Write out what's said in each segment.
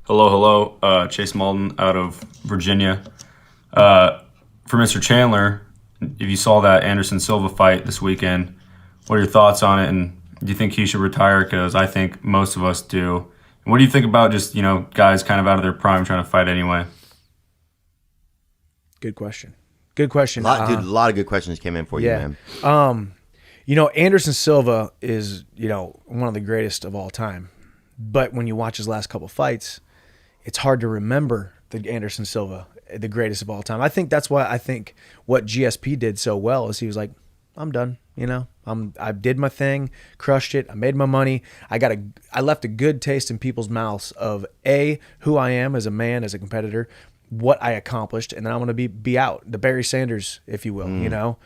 Hello, hello. Chase Malden out of Virginia. For Mr. Chandler, if you saw that Anderson Silva fight this weekend, what are your thoughts on it? And do you think he should retire? Because I think most of us do. And what do you think about just, guys kind of out of their prime trying to fight anyway? Good question. Good question. A lot of good questions came in for you, man. Anderson Silva is, one of the greatest of all time. But when you watch his last couple fights, it's hard to remember the Anderson Silva, the greatest of all time. I think that's why what GSP did so well is he was like, I'm done. I did my thing, crushed it. I made my money. I left a good taste in people's mouths of who I am as a man, as a competitor, what I accomplished, and then I'm going to be out. The Barry Sanders, if you will,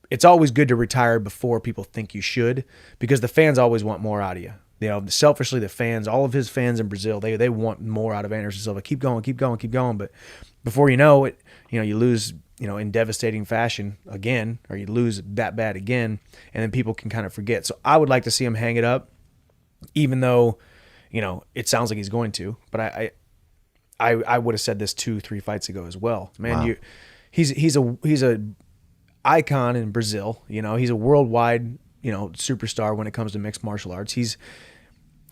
It's always good to retire before people think you should, because the fans always want more out of you. Selfishly, the fans, all of his fans in Brazil, they want more out of Anderson Silva. Keep going, keep going, keep going. But before you know it, you lose, in devastating fashion again, or you lose that bad again, and then people can kind of forget. So I would like to see him hang it up, even though, it sounds like he's going to. But I would have said this 2-3 fights ago as well. Man, wow. He's a icon in Brazil. He's a worldwide, superstar when it comes to mixed martial arts.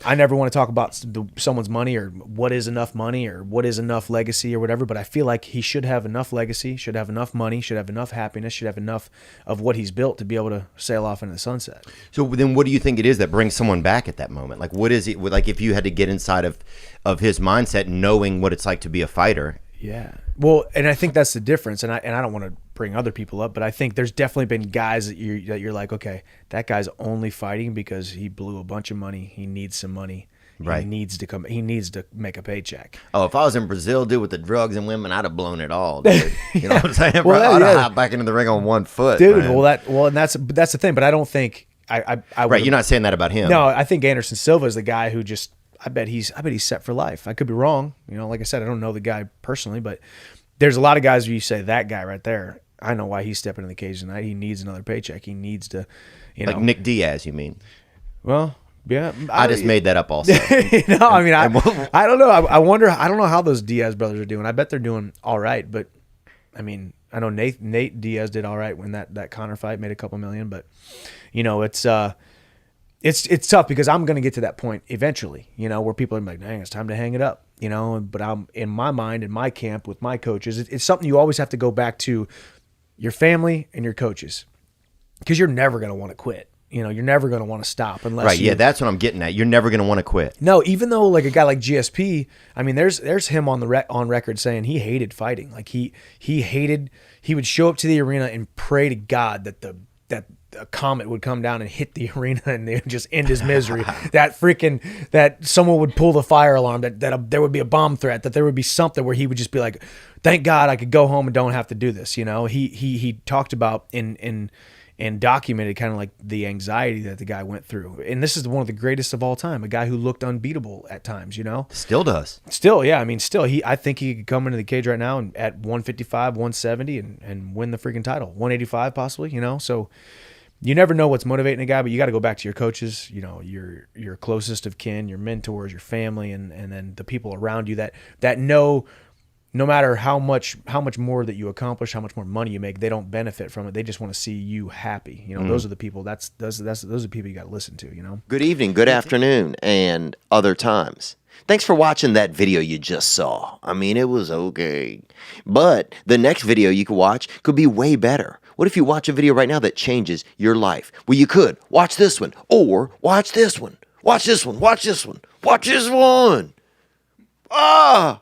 I never want to talk about someone's money or what is enough money or what is enough legacy or whatever, but I feel like he should have enough legacy, should have enough money, should have enough happiness, should have enough of what he's built to be able to sail off into the sunset. So then what do you think it is that brings someone back at that moment? Like, what is it, like if you had to get inside of his mindset, knowing what it's like to be a fighter? Yeah. Well, and I think that's the difference. And I don't want to bring other people up, but I think there's definitely been guys that you're like, okay, that guy's only fighting because he blew a bunch of money. He needs some money. Right. He needs to make a paycheck. Oh, if I was in Brazil, dude, with the drugs and women, I'd have blown it all, dude. You know what I'm saying? Well, I'd have hopped back into the ring on one foot, dude. Man. And that's the thing. But I don't think I right. You're not saying that about him. No, I think Anderson Silva is the guy who just. I bet he's set for life. I could be wrong. Like I said, I don't know the guy personally, but there's a lot of guys where you say that guy right there, I know why he's stepping in the cage tonight. He needs another paycheck. He needs to, like Nick Diaz, you mean? Well, yeah. I just made that up also. I don't know. I wonder. I don't know how those Diaz brothers are doing. I bet they're doing all right, but I mean, I know Nate Diaz did all right when that Conor fight, made a couple million, but it's tough because I'm going to get to that point eventually, where people are like, dang, it's time to hang it up, but I'm in my mind, in my camp with my coaches, it's something you always have to go back to your family and your coaches, because you're never going to want to quit. You're never going to want to stop unless right. Yeah, that's what I'm getting at. You're never going to want to quit. No, even though like a guy like GSP, I mean, there's him on record saying he hated fighting. Like he would show up to the arena and pray to God that a comet would come down and hit the arena and they would just end his misery. that someone would pull the fire alarm, that there would be a bomb threat, that there would be something where he would just be like, thank God I could go home and don't have to do this. He talked about and documented kind of like the anxiety that the guy went through. And this is one of the greatest of all time, a guy who looked unbeatable at times, Still does. Still, yeah. I mean, I think he could come into the cage right now and at 155, 170 and win the freaking title. 185 possibly, So you never know what's motivating a guy, but you got to go back to your coaches, your closest of kin, your mentors, your family, and then the people around you that know no matter how much more that you accomplish, how much more money you make, they don't benefit from it. They just want to see you happy. Those are the people. Those are the people you got to listen to. Good evening, good afternoon, and other times. Thanks for watching that video you just saw. I mean, it was okay. But the next video you could watch could be way better. What if you watch a video right now that changes your life? Well, you could. Watch this one. Or watch this one. Watch this one. Watch this one. Watch this one. Ah!